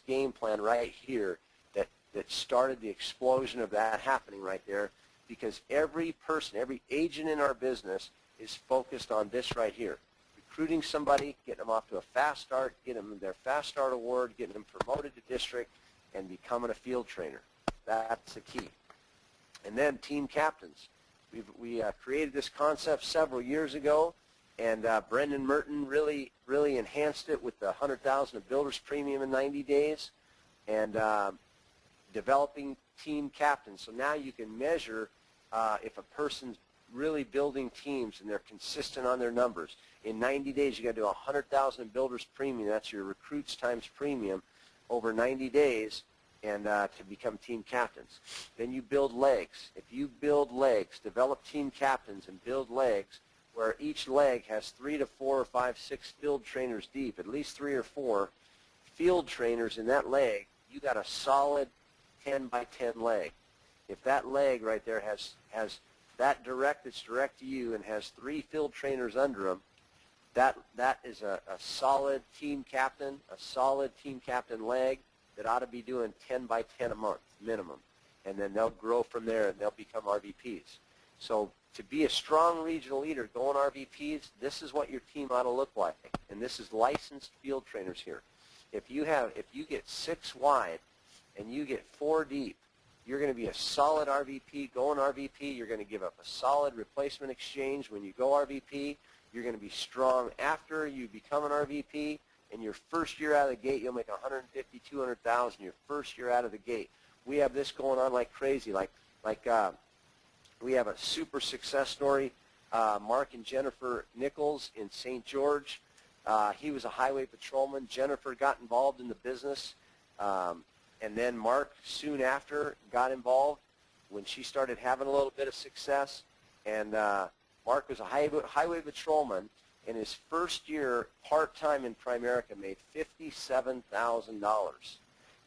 game plan right here that started the explosion of that happening right there, because every person, every agent in our business is focused on this right here. Recruiting somebody, getting them off to a fast start, getting them their fast start award, getting them promoted to district, and becoming a field trainer. That's the key. And then team captains. We created this concept several years ago, and Brendan Merton really enhanced it with the $100,000 of builder's premium in 90 days, and developing team captains. So now you can measure if a person's really building teams and they're consistent on their numbers. In 90 days, you got to do $100,000 in builder's premium. That's your recruits times premium over 90 days, and to become team captains. Then you build legs. If you build legs, develop team captains and build legs where each leg has 3 to 4 or 5, 6 field trainers deep, at least 3 or 4 field trainers in that leg, you got a solid 10 by 10 leg. If that leg right there has that that's direct to you and has 3 field trainers under them, that is a solid team captain, leg that ought to be doing 10 by 10 a month minimum. And then they'll grow from there and they'll become RVPs. So to be a strong regional leader going RVPs, this is what your team ought to look like. And this is licensed field trainers here. If you get 6 wide and you get 4 deep, you're going to be a solid RVP going RVP. You're going to give up a solid replacement exchange when you go RVP. You're going to be strong after you become an RVP. In your first year out of the gate, you'll make $150,000, $200,000 your first year out of the gate. We have this going on like crazy. We have a super success story. Mark and Jennifer Nichols in St. George. He was a highway patrolman. Jennifer got involved in the business. And then Mark soon after got involved when she started having a little bit of success. And Mark was a highway patrolman. In his first year, part-time in Primerica, made $57,000.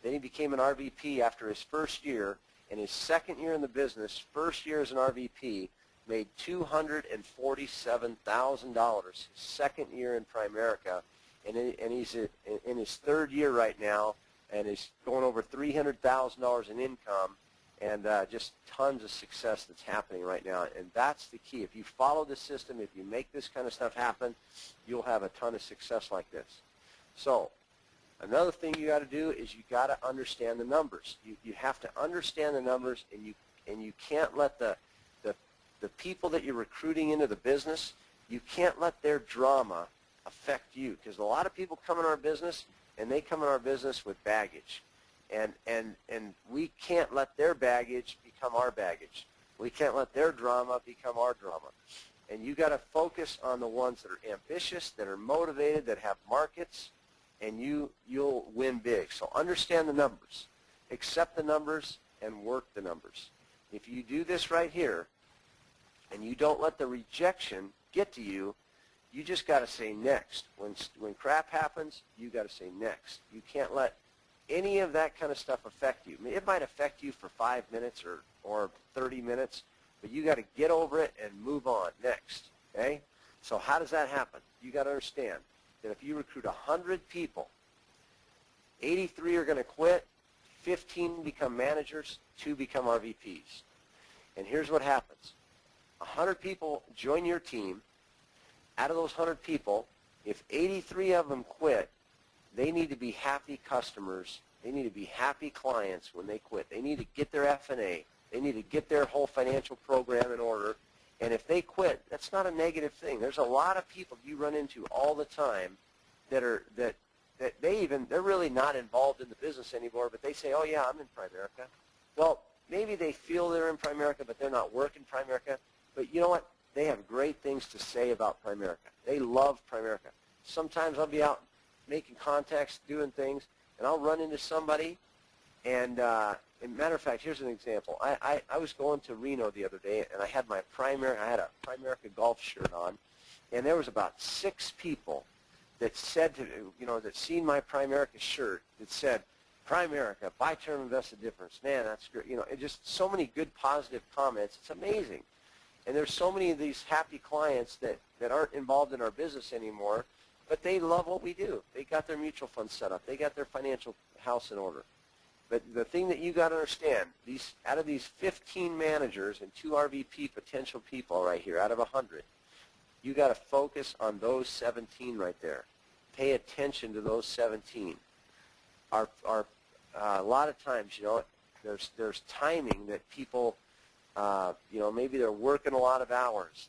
Then he became an RVP after his first year. In his second year in the business, first year as an RVP, made $247,000 his second year in Primerica. And he's in his third year right now, and he's going over $300,000 in income, and just tons of success that's happening right now. And that's the key. If you follow the system, if you make this kind of stuff happen, you'll have a ton of success like this. So another thing you got to do is you got to understand the numbers. You have to understand the numbers, and you can't let the people that you're recruiting into the business, you can't let their drama affect you, because a lot of people come in our business and they come in our business with baggage, and we can't let their baggage become our baggage. We can't let their drama become our drama. And you got to focus on the ones that are ambitious, that are motivated, that have markets, and you'll win big. So understand the numbers, accept the numbers, and work the numbers. If you do this right here, and you don't let the rejection get to you, you just got to say next. When crap happens, you got to say next. You can't let any of that kind of stuff affect you. I mean, it might affect you for 5 minutes or 30 minutes, but you got to get over it and move on next. Okay? So how does that happen? You got to understand that if you recruit 100 people, 83 are going to quit, 15 become managers, 2 become RVPs. And here's what happens. 100 people join your team. Out of those 100 people, if 83 of them quit, they need to be happy customers. They need to be happy clients when they quit. They need to get their F&A. They need to get their whole financial program in order. And if they quit, that's not a negative thing. There's a lot of people you run into all the time that they're really not involved in the business anymore, but they say, oh yeah, I'm in Primerica. Well, maybe they feel they're in Primerica, but they're not working Primerica. But you know what? They have great things to say about Primerica. They love Primerica. Sometimes I'll be out making contacts, doing things, and I'll run into somebody, and matter of fact, here's an example. I was going to Reno the other day, and I had a Primerica golf shirt on, and there was about 6 people that said that seen my Primerica shirt that said, Primerica, buy term, invest the difference. Man, that's great. It just so many good positive comments. It's amazing. And there's so many of these happy clients that aren't involved in our business anymore, but they love what we do. They got their mutual fund set up. They got their financial house in order. But the thing that you got to understand, out of these 15 managers and 2 RVP potential people right here, out of 100, you got to focus on those 17 right there. Pay attention to those 17. A lot of times, there's timing that people, maybe they're working a lot of hours.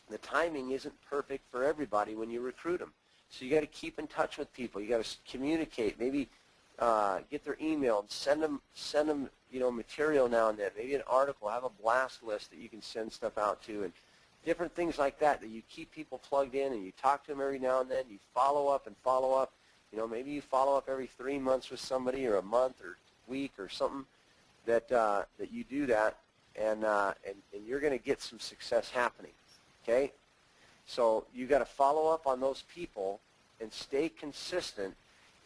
The timing isn't perfect for everybody when you recruit them. So you got to keep in touch with people. You got to communicate. Maybe get their email and send them material now and then. Maybe an article. Have a blast list that you can send stuff out to, and different things like that you keep people plugged in, and you talk to them every now and then. You follow up. Maybe you follow up every 3 months with somebody, or a month, or week, or something that you do that, and you're going to get some success happening. Okay, so you got to follow up on those people and stay consistent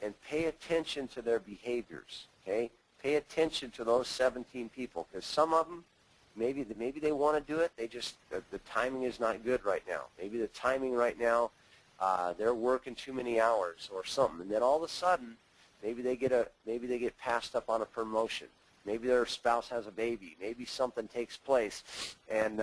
and pay attention to their behaviors. Okay, pay attention to those 17 people, because some of them maybe they want to do it. They just the timing is not good right now. Maybe the timing right now they're working too many hours or something, and then all of a sudden maybe they get passed up on a promotion. Maybe their spouse has a baby. Maybe something takes place, and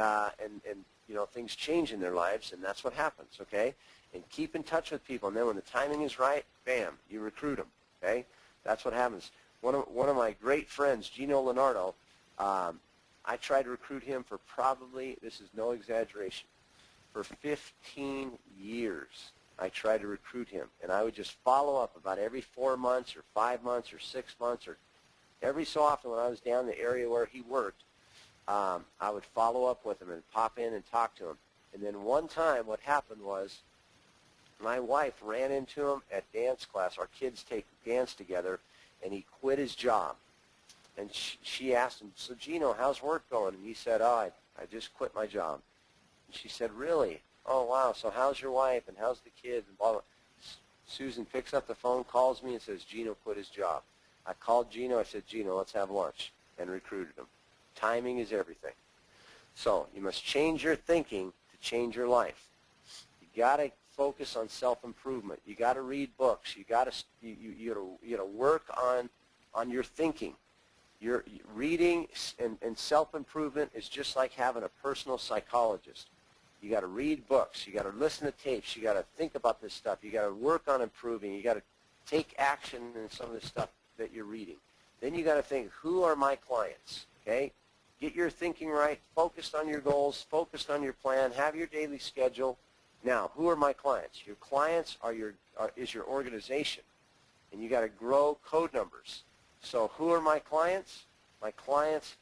things change in their lives, and that's what happens, okay? And keep in touch with people, and then when the timing is right, bam, you recruit them, okay? That's what happens. One of my great friends, Gino Leonardo, I tried to recruit him for probably, this is no exaggeration, for 15 years. I tried to recruit him, and I would just follow up about every 4 months or 5 months or 6 months, or every so often when I was down in the area where he worked, I would follow up with him and pop in and talk to him. And then one time what happened was my wife ran into him at dance class. Our kids take dance together, and he quit his job. And she asked him, so Gino, how's work going? And he said, I just quit my job. And she said, really? Oh, wow. So how's your wife and how's the kids? And blah, blah. Susan picks up the phone, calls me, and says, Gino quit his job. I called Gino. I said, Gino, let's have lunch, and recruited him. Timing is everything. So you must change your thinking to change your life. You got to focus on self-improvement. You got to read books. You got to work on your thinking. Your reading and self-improvement is just like having a personal psychologist. You got to read books. You got to listen to tapes. You got to think about this stuff. You got to work on improving. You got to take action in some of the stuff that you're reading. Then you got to think, who are my clients? Okay? Get your thinking right, focused on your goals, focused on your plan, have your daily schedule. Now, who are my clients? Your clients is your organization, and you got to grow code numbers. So who are my clients? My clients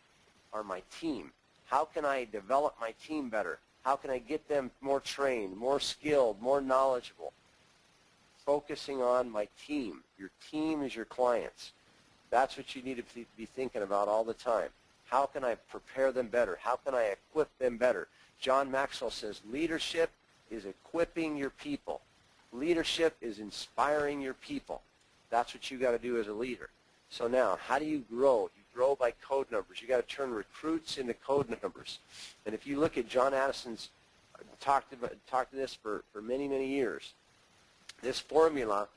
are my team. How can I develop my team better? How can I get them more trained, more skilled, more knowledgeable? Focusing on my team. Your team is your clients. That's what you need to be thinking about all the time. How can I prepare them better? How can I equip them better? John Maxwell says leadership is equipping your people. Leadership is inspiring your people. That's what you got to do as a leader. So now, how do you grow? You grow by code numbers. You got to turn recruits into code numbers. And if you look at John Addison's talked to this for many, many years, this formula,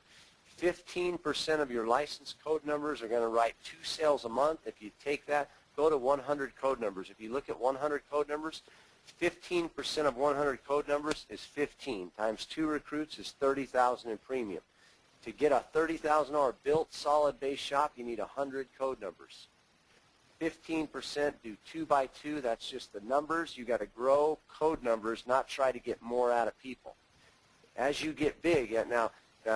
15% of your licensed code numbers are going to write 2 sales a month. If you take that, go to 100 code numbers. If you look at 100 code numbers, 15% of 100 code numbers is 15 times 2 recruits is $30,000 in premium. To get a $30,000 built solid base shop, you need 100 code numbers. 15% do 2 by 2. That's just the numbers. You got to grow code numbers, not try to get more out of people. As you get big, now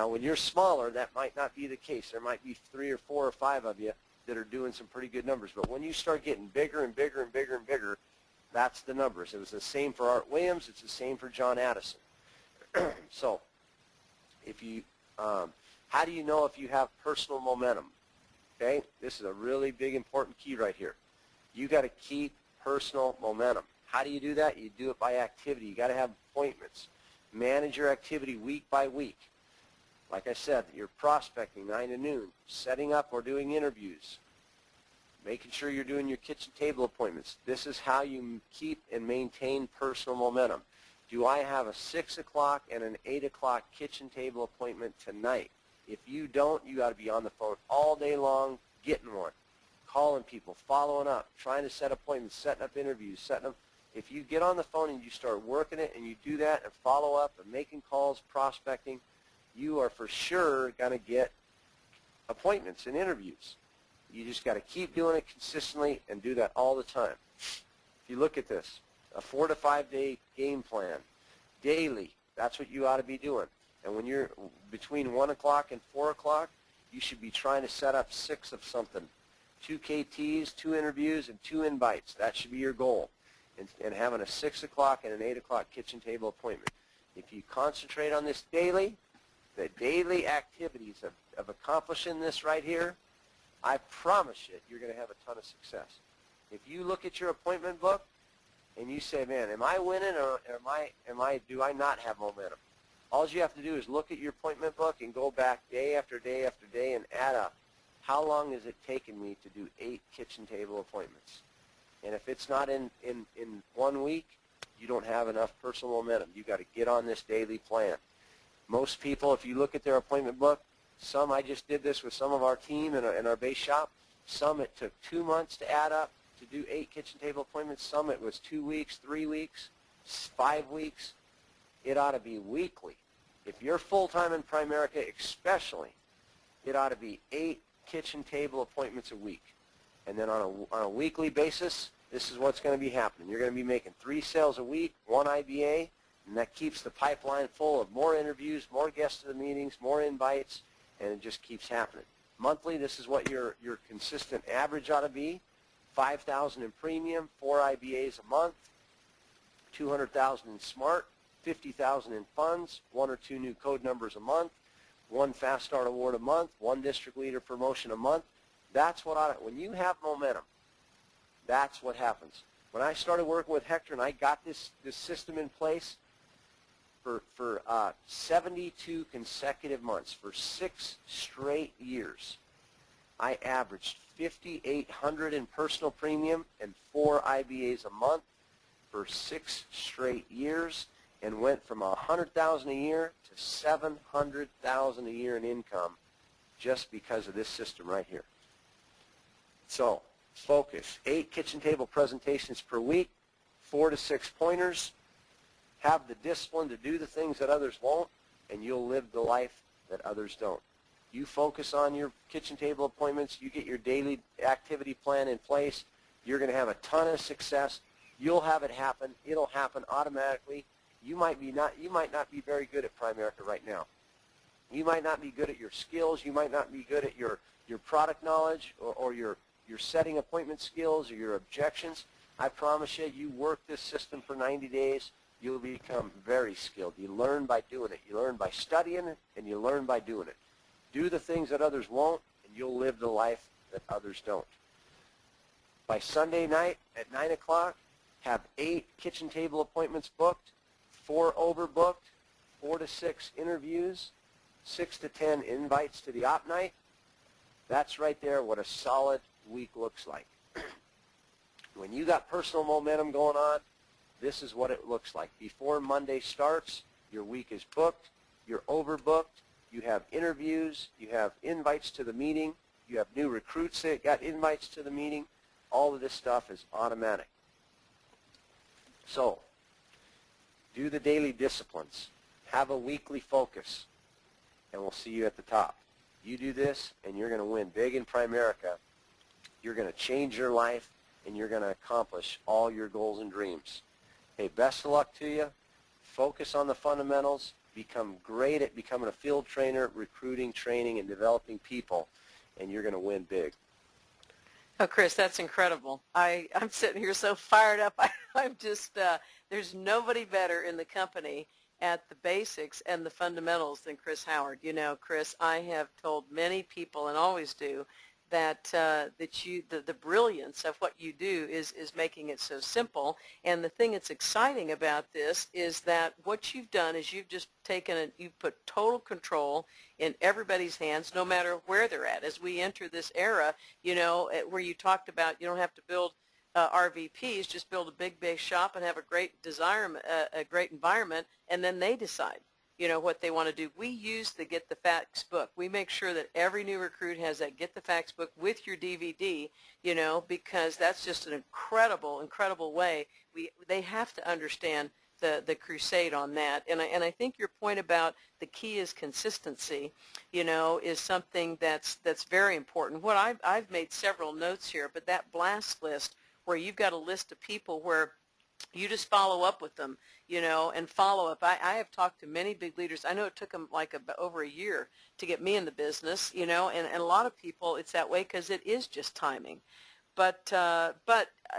when you're smaller, that might not be the case. There might be 3 or 4 or 5 of you that are doing some pretty good numbers. But when you start getting bigger and bigger and bigger and bigger, that's the numbers. It was the same for Art Williams. It's the same for John Addison. So if you How do you know if you have personal momentum? Okay, this is a really big important key right here. You got to keep personal momentum. How do you do that? You do it by activity. You got to have appointments. Manage your activity week by week. Like I said, you're prospecting 9 to noon, setting up or doing interviews, making sure you're doing your kitchen table appointments. This is how you keep and maintain personal momentum. Do I have a 6 o'clock and an 8 o'clock kitchen table appointment tonight? If you don't, you got to be on the phone all day long getting one, calling people, following up, trying to set appointments, setting up interviews, setting up. If you get on the phone and you start working it and you do that and follow up and making calls, prospecting, you are for sure going to get appointments and interviews. You just got to keep doing it consistently and do that all the time. If you look at this, a 4 to 5 day game plan, daily, that's what you ought to be doing. And when you're between 1 o'clock and 4 o'clock, you should be trying to set up 6 of something. 2 KTs, 2 interviews, and 2 invites. That should be your goal. And having a 6 o'clock and an 8 o'clock kitchen table appointment. If you concentrate on this daily, the daily activities of accomplishing this right here, I promise you, you're going to have a ton of success. If you look at your appointment book and you say, man, am I winning or do I not have momentum? All you have to do is look at your appointment book and go back day after day after day and add up. How long has it taken me to do 8 kitchen table appointments? And if it's not in 1 week, you don't have enough personal momentum. You've got to get on this daily plan. Most people, if you look at their appointment book, some, I just did this with some of our team in our base shop. Some it took 2 months to add up to do 8 kitchen table appointments. Some it was 2 weeks, 3 weeks, 5 weeks. It ought to be weekly. If you're full-time in Primerica especially, it ought to be 8 kitchen table appointments a week. And then on a weekly basis, this is what's going to be happening. You're going to be making 3 sales a week, 1 IBA, and that keeps the pipeline full of more interviews, more guests to the meetings, more invites, and it just keeps happening. Monthly, this is what your consistent average ought to be. $5,000 in premium, 4 IBAs a month, $200,000 in SMART, $50,000 in funds, 1 or 2 new code numbers a month, 1 Fast Start Award a month, 1 District Leader promotion a month. That's what when you have momentum, that's what happens. When I started working with Hector and I got this system in place for 72 consecutive months, for 6 straight years, I averaged $5,800 in personal premium and 4 IBAs a month for 6 straight years, and went from $100,000 a year to $700,000 a year in income just because of this system right here. So focus. 8 kitchen table presentations per week, 4 to 6 pointers. Have the discipline to do the things that others won't, and you'll live the life that others don't. You focus on your kitchen table appointments. You get your daily activity plan in place. You're going to have a ton of success. You'll have it happen. It'll happen automatically. You might not be very good at Primerica right now. You might not be good at your skills. You might not be good at your product knowledge or your setting appointment skills or your objections. I promise you, you work this system for 90 days, you'll become very skilled. You learn by doing it. You learn by studying it, and you learn by doing it. Do the things that others won't, and you'll live the life that others don't. By Sunday night at 9 o'clock, have 8 kitchen table appointments booked, 4 overbooked, 4 to 6 interviews, 6 to 10 invites to the op night. That's right there what a solid week looks like. When you got personal momentum going on, this is what it looks like. Before Monday starts, your week is booked, you're overbooked, you have interviews, you have invites to the meeting, you have new recruits that got invites to the meeting. All of this stuff is automatic. So, do the daily disciplines. Have a weekly focus, and we'll see you at the top. You do this, and you're going to win big in Primerica. You're going to change your life, and you're going to accomplish all your goals and dreams. Hey, best of luck to you. Focus on the fundamentals. Become great at becoming a field trainer, recruiting, training, and developing people, and you're going to win big. Oh, Chris, that's incredible. I'm sitting here so fired up. I'm just, there's nobody better in the company at the basics and the fundamentals than Chris Howard. You know, Chris, I have told many people, and always do, that the brilliance of what you do is making it so simple. And the thing that's exciting about this is that what you've done is you've just taken it, you've put total control in everybody's hands, no matter where they're at. As we enter this era, you know, where you talked about you don't have to build RVPs, just build a big base shop and have a great a great environment, and then they decide, you know, what they want to do. We use the Get the Facts book. We make sure that every new recruit has that Get the Facts book with your DVD, you know, because that's just an incredible, incredible way. They have to understand the crusade on that. And I think your point about the key is consistency, you know, is something that's very important. What I've made several notes here, but that blast list where you've got a list of people where you just follow up with them, you know, and follow up. I have talked to many big leaders. I know it took them like over a year to get me in the business, you know, and a lot of people it's that way because it is just timing. But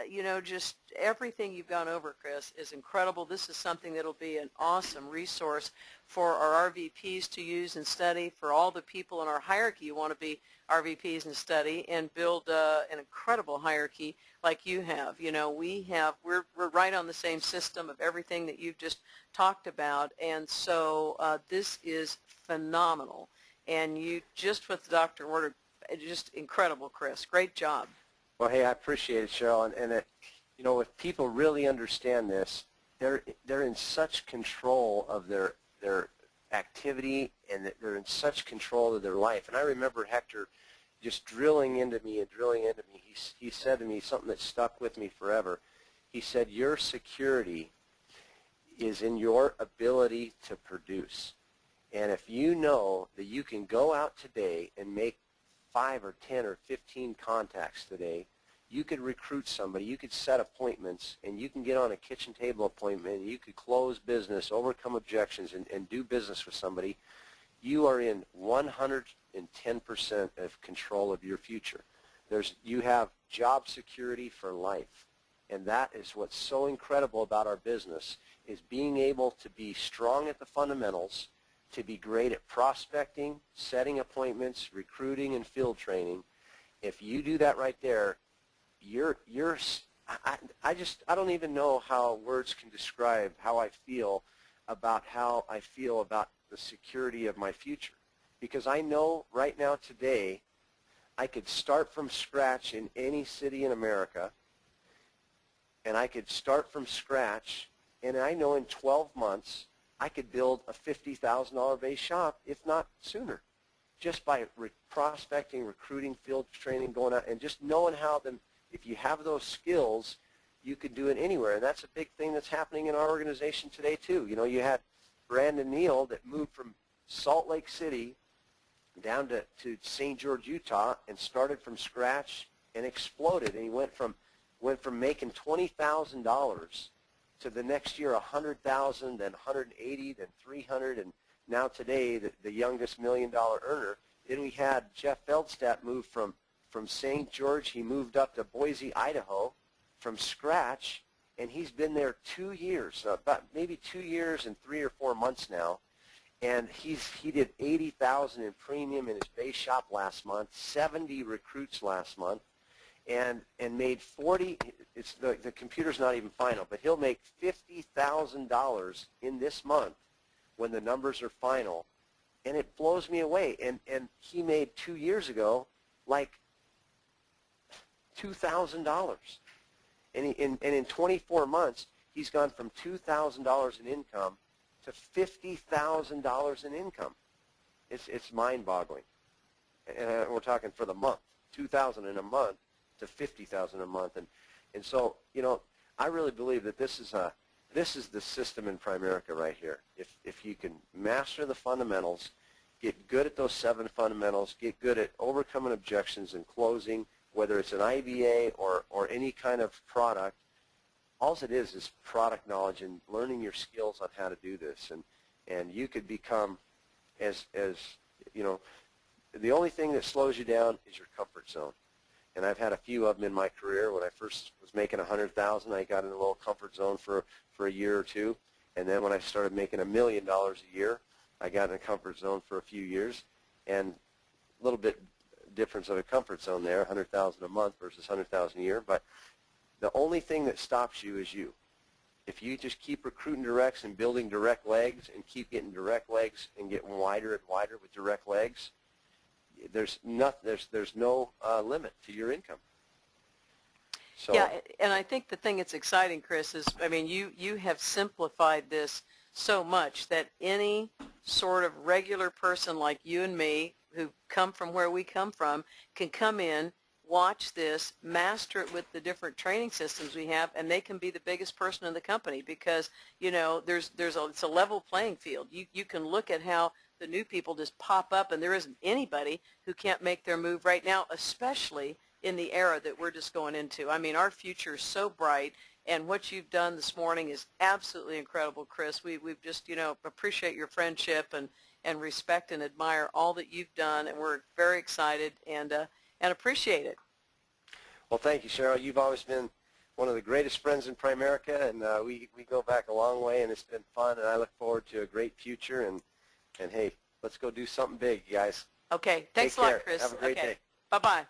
you know, just everything you've gone over, Chris, is incredible. This is something that will be an awesome resource for our RVPs to use and study, for all the people in our hierarchy who want to be RVPs and study and build an incredible hierarchy like you have. You know, we're right on the same system of everything that you've just talked about, and so this is phenomenal. And you just with the Dr. Order, just incredible, Chris. Great job. Well, hey, I appreciate it, Cheryl. And you know, if people really understand this, they're in such control of their activity, and they're in such control of their life. And I remember Hector just drilling into me and drilling into me. He said to me something that stuck with me forever. He said, your security is in your ability to produce. And if you know that you can go out today and make 5 or 10 or 15 contacts today, you could recruit somebody, you could set appointments, and you can get on a kitchen table appointment, and you could close business, overcome objections, and do business with somebody, you are in 110% of control of your future. You have job security for life, and that is what's so incredible about our business, is being able to be strong at the fundamentals, to be great at prospecting, setting appointments, recruiting, and field training. If you do that right there, I don't even know how words can describe how I feel about the security of my future. Because I know right now today I could start from scratch in any city in America, and I could start from scratch, and I know in 12 months I could build a $50,000 base shop, if not sooner, just by prospecting, recruiting, field training, going out, and just knowing how them. If you have those skills, you could do it anywhere, and that's a big thing that's happening in our organization today too. You know, you had Brandon Neal that moved from Salt Lake City down to St. George, Utah, and started from scratch and exploded, and he went from making $20,000 to the next year 100,000, then 180, then 300, and now today the youngest $1 million earner. Then we had Jeff Feldstadt move from St. George. He moved up to Boise, Idaho, from scratch, and he's been there 2 years, about maybe 2 years and 3 or 4 months now. And he did $80,000 in premium in his base shop last month, 70 recruits last month, and made 40. It's the computer's not even final, but he'll make $50,000 in this month when the numbers are final, and it blows me away. And he made 2 years ago like $2,000, and in 24 months he's gone from $2,000 in income to $50,000 in income. It's mind-boggling, and we're talking for the month, $2,000 in a month to $50,000 a month, and so, you know, I really believe that this is the system in Primerica right here. If you can master the fundamentals, get good at those 7 fundamentals, get good at overcoming objections and closing, whether it's an IBA or any kind of product, all it is product knowledge and learning your skills on how to do this, and you could become as you know, the only thing that slows you down is your comfort zone. And I've had a few of them in my career. When I first was making $100,000, I got in a little comfort zone for a year or two, And then when I started making $1 million a year, I got in a comfort zone for a few years, and a little bit difference of a comfort zone there, 100,000 a month versus 100,000 a year. But the only thing that stops you is you. If you just keep recruiting directs and building direct legs and keep getting direct legs and getting wider and wider with direct legs, there's no limit to your income. So, yeah, and I think the thing that's exciting, Chris, is, I mean, you have simplified this so much that any sort of regular person like you and me who come from where we come from can come in, watch this, master it with the different training systems we have, and they can be the biggest person in the company because, you know, it's a level playing field. You can look at how the new people just pop up, and there isn't anybody who can't make their move right now, especially in the era that we're just going into. I mean, our future is so bright, and what you've done this morning is absolutely incredible, Chris. We've just, you know, appreciate your friendship and respect and admire all that you've done, and we're very excited and appreciate it. well, thank you, Cheryl. You've always been one of the greatest friends in Primerica, and we go back a long way, and it's been fun, and I look forward to a great future, and hey, let's go do something big, you guys. Okay, thanks a lot, Chris. Have a great day. Bye-bye.